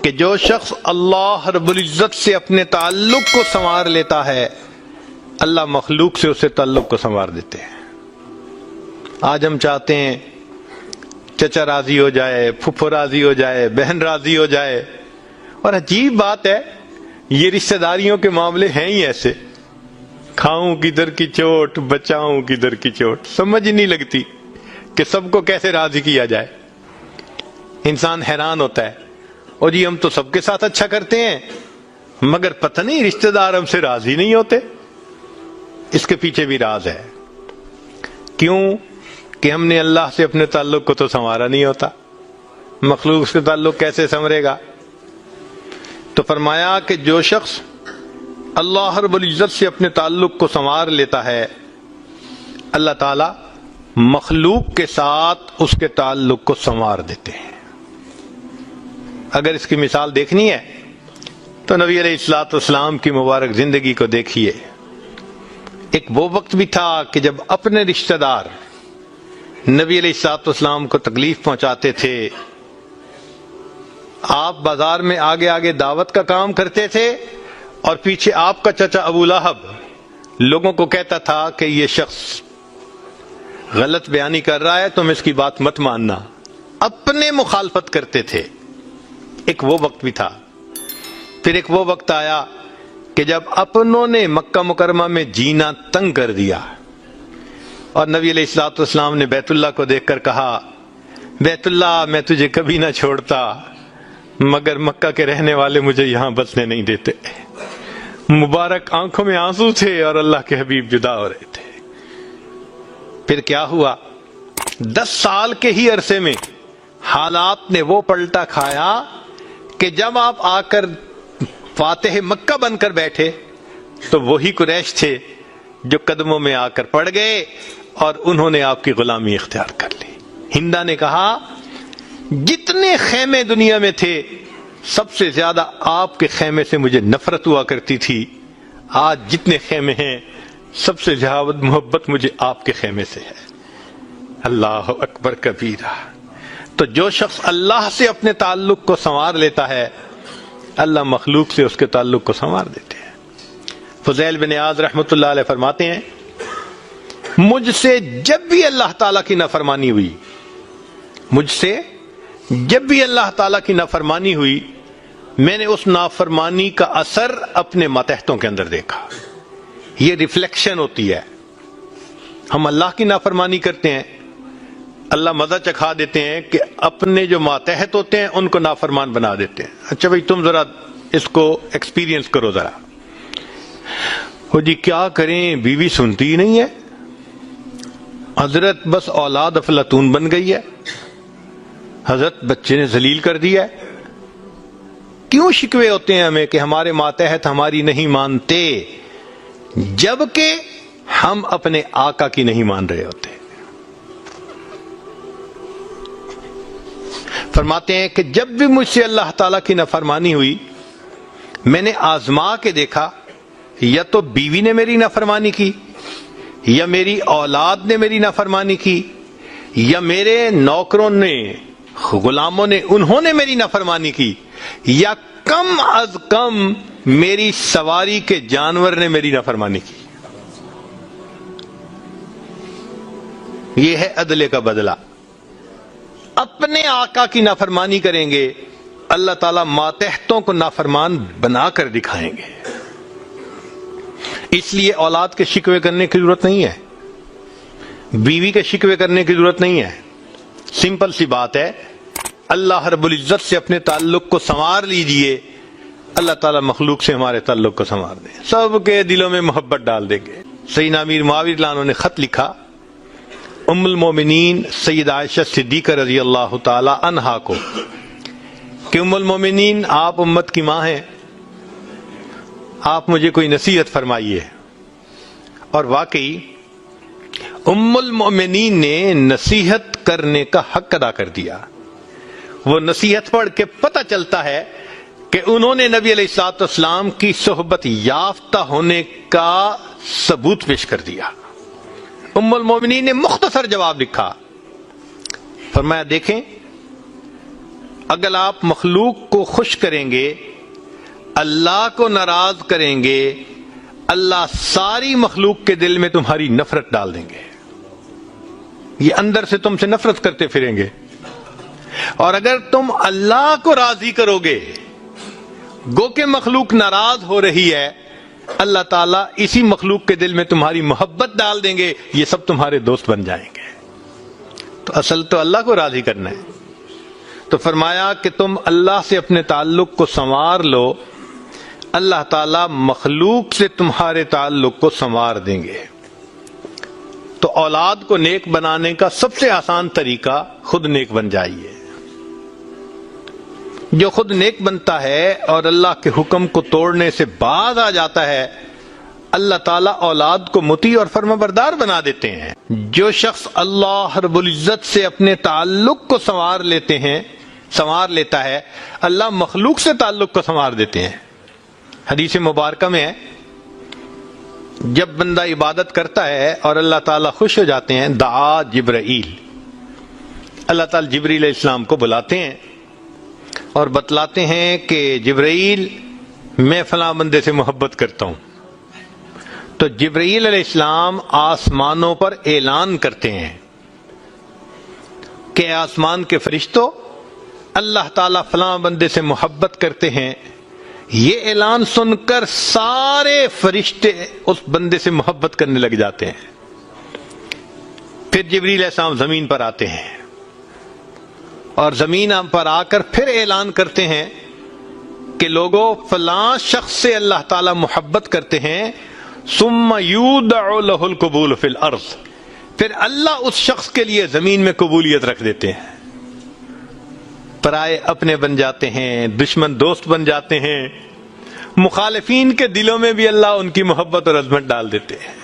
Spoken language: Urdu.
کہ جو شخص اللہ رب العزت سے اپنے تعلق کو سنوار لیتا ہے اللہ مخلوق سے اسے تعلق کو سنوار دیتے ہیں۔ آج ہم چاہتے ہیں چچا راضی ہو جائے، پھپھو راضی ہو جائے، بہن راضی ہو جائے، اور عجیب بات ہے یہ رشتہ داریوں کے معاملے ہیں ہی ایسے، کھاؤں کدھر کی چوٹ بچاؤں کدھر کی چوٹ، سمجھ ہی نہیں لگتی کہ سب کو کیسے راضی کیا جائے۔ انسان حیران ہوتا ہے، اور جی ہم تو سب کے ساتھ اچھا کرتے ہیں مگر پتہ نہیں رشتہ دار ہم سے راضی نہیں ہوتے۔ اس کے پیچھے بھی راز ہے، کیوں کہ ہم نے اللہ سے اپنے تعلق کو تو سنوارا نہیں ہوتا، مخلوق سے تعلق کیسے سنورے گا؟ تو فرمایا کہ جو شخص اللہ رب العزت سے اپنے تعلق کو سنوار لیتا ہے اللہ تعالی مخلوق کے ساتھ اس کے تعلق کو سنوار دیتے ہیں۔ اگر اس کی مثال دیکھنی ہے تو نبی علیہ الصلوۃ والسلام کی مبارک زندگی کو دیکھیے۔ ایک وہ وقت بھی تھا کہ جب اپنے رشتہ دار نبی علیہ الصلوۃ والسلام کو تکلیف پہنچاتے تھے، آپ بازار میں آگے آگے دعوت کا کام کرتے تھے اور پیچھے آپ کا چچا ابو لہب لوگوں کو کہتا تھا کہ یہ شخص غلط بیانی کر رہا ہے، تم اس کی بات مت ماننا، اپنے مخالفت کرتے تھے۔ ایک وہ وقت بھی تھا۔ پھر ایک وہ وقت آیا کہ جب اپنوں نے مکہ مکرمہ میں جینا تنگ کر دیا اور نبی علیہ الصلوۃ والسلام نے بیت اللہ کو دیکھ کر کہا بیت اللہ میں تجھے کبھی نہ چھوڑتا مگر مکہ کے رہنے والے مجھے یہاں بسنے نہیں دیتے۔ مبارک آنکھوں میں آنسو تھے اور اللہ کے حبیب جدا ہو رہے تھے۔ پھر کیا ہوا؟ 10 سال کے ہی عرصے میں حالات نے وہ پلٹا کھایا کہ جب آپ آ کر فاتح مکہ بن کر بیٹھے تو وہی قریش تھے جو قدموں میں آ کر پڑ گئے اور انہوں نے آپ کی غلامی اختیار کر لی۔ ہندا نے کہا جتنے خیمے دنیا میں تھے سب سے زیادہ آپ کے خیمے سے مجھے نفرت ہوا کرتی تھی، آج جتنے خیمے ہیں سب سے زیادہ محبت مجھے آپ کے خیمے سے ہے۔ اللہ اکبر کبیرہ۔ تو جو شخص اللہ سے اپنے تعلق کو سنوار لیتا ہے اللہ مخلوق سے اس کے تعلق کو سنوار دیتے ہیں۔ فضیل بن عیاض رحمۃ اللہ علیہ فرماتے ہیں مجھ سے جب بھی اللہ تعالیٰ کی نافرمانی ہوئی، مجھ سے جب بھی اللہ تعالیٰ کی نافرمانی ہوئی میں نے اس نافرمانی کا اثر اپنے ماتحتوں کے اندر دیکھا۔ یہ ریفلیکشن ہوتی ہے، ہم اللہ کی نافرمانی کرتے ہیں، اللہ مزہ چکھا دیتے ہیں کہ اپنے جو ماتحت ہوتے ہیں ان کو نافرمان بنا دیتے ہیں۔ اچھا بھائی تم ذرا اس کو ایکسپیرینس کرو ذرا۔ وہ جی کیا کریں بیوی سنتی ہی نہیں ہے، حضرت بس اولاد افلاطون بن گئی ہے، حضرت بچے نے ذلیل کر دیا ہے۔ کیوں شکوے ہوتے ہیں ہمیں کہ ہمارے ماتحت ہماری نہیں مانتے جبکہ ہم اپنے آقا کی نہیں مان رہے ہوتے۔ فرماتے ہیں کہ جب بھی مجھ سے اللہ تعالیٰ کی نافرمانی ہوئی میں نے آزما کے دیکھا یا تو بیوی نے میری نافرمانی کی یا میری اولاد نے میری نافرمانی کی یا میرے نوکروں نے غلاموں نے انہوں نے میری نافرمانی کی یا کم از کم میری سواری کے جانور نے میری نافرمانی کی۔ یہ ہے عدل کا بدلہ۔ اپنے آقا کی نافرمانی کریں گے اللہ تعالیٰ ماتحتوں کو نافرمان بنا کر دکھائیں گے۔ اس لیے اولاد کے شکوے کرنے کی ضرورت نہیں ہے، بیوی کے شکوے کرنے کی ضرورت نہیں ہے۔ سمپل سی بات ہے، اللہ رب العزت سے اپنے تعلق کو سنوار لیجئے، اللہ تعالیٰ مخلوق سے ہمارے تعلق کو سنوار دیں، سب کے دلوں میں محبت ڈال دیں گے۔ سیدنا امیر معاویہ رضی اللہ عنہ نے خط لکھا ام المومنین سید عائشہ صدیقہ رضی اللہ تعالی عنہا کو کہ ام المومنین آپ امت کی ماں ہیں، آپ مجھے کوئی نصیحت فرمائیے۔ اور واقعی ام المومنین نے نصیحت کرنے کا حق ادا کر دیا۔ وہ نصیحت پڑھ کے پتہ چلتا ہے کہ انہوں نے نبی علیہ الصلوۃ والسلام کی صحبت یافتہ ہونے کا ثبوت پیش کر دیا۔ ام المومنین نے مختصر جواب لکھا، فرمایا دیکھیں اگر آپ مخلوق کو خوش کریں گے، اللہ کو ناراض کریں گے، اللہ ساری مخلوق کے دل میں تمہاری نفرت ڈال دیں گے، یہ اندر سے تم سے نفرت کرتے پھریں گے۔ اور اگر تم اللہ کو راضی کرو گے، گو کہ مخلوق ناراض ہو رہی ہے، اللہ تعالیٰ اسی مخلوق کے دل میں تمہاری محبت ڈال دیں گے، یہ سب تمہارے دوست بن جائیں گے۔ تو اصل تو اللہ کو راضی کرنا ہے۔ تو فرمایا کہ تم اللہ سے اپنے تعلق کو سنوار لو، اللہ تعالیٰ مخلوق سے تمہارے تعلق کو سنوار دیں گے۔ تو اولاد کو نیک بنانے کا سب سے آسان طریقہ خود نیک بن جائیے۔ جو خود نیک بنتا ہے اور اللہ کے حکم کو توڑنے سے باز آ جاتا ہے، اللہ تعالیٰ اولاد کو مطیع اور فرمانبردار بنا دیتے ہیں۔ جو شخص اللہ رب العزت سے اپنے تعلق کو سنوار لیتا ہے، اللہ مخلوق سے تعلق کو سنوار دیتے ہیں۔ حدیث مبارکہ میں ہے، جب بندہ عبادت کرتا ہے اور اللہ تعالیٰ خوش ہو جاتے ہیں، دعا جبرائیل، اللہ تعالیٰ جبریل علیہ السلام کو بلاتے ہیں اور بتلاتے ہیں کہ جبرائیل میں فلاں بندے سے محبت کرتا ہوں۔ تو جبرائیل علیہ السلام آسمانوں پر اعلان کرتے ہیں کہ آسمان کے فرشتوں، اللہ تعالیٰ فلاں بندے سے محبت کرتے ہیں۔ یہ اعلان سن کر سارے فرشتے اس بندے سے محبت کرنے لگ جاتے ہیں۔ پھر جبریل علیہ السلام زمین پر آتے ہیں اور زمین پر آ کر پھر اعلان کرتے ہیں کہ لوگوں، فلاں شخص سے اللہ تعالیٰ محبت کرتے ہیں، ثم یودع لہ القبول فی الارض، پھر اللہ اس شخص کے لیے زمین میں قبولیت رکھ دیتے ہیں۔ پرائے اپنے بن جاتے ہیں، دشمن دوست بن جاتے ہیں، مخالفین کے دلوں میں بھی اللہ ان کی محبت اور عظمت ڈال دیتے ہیں۔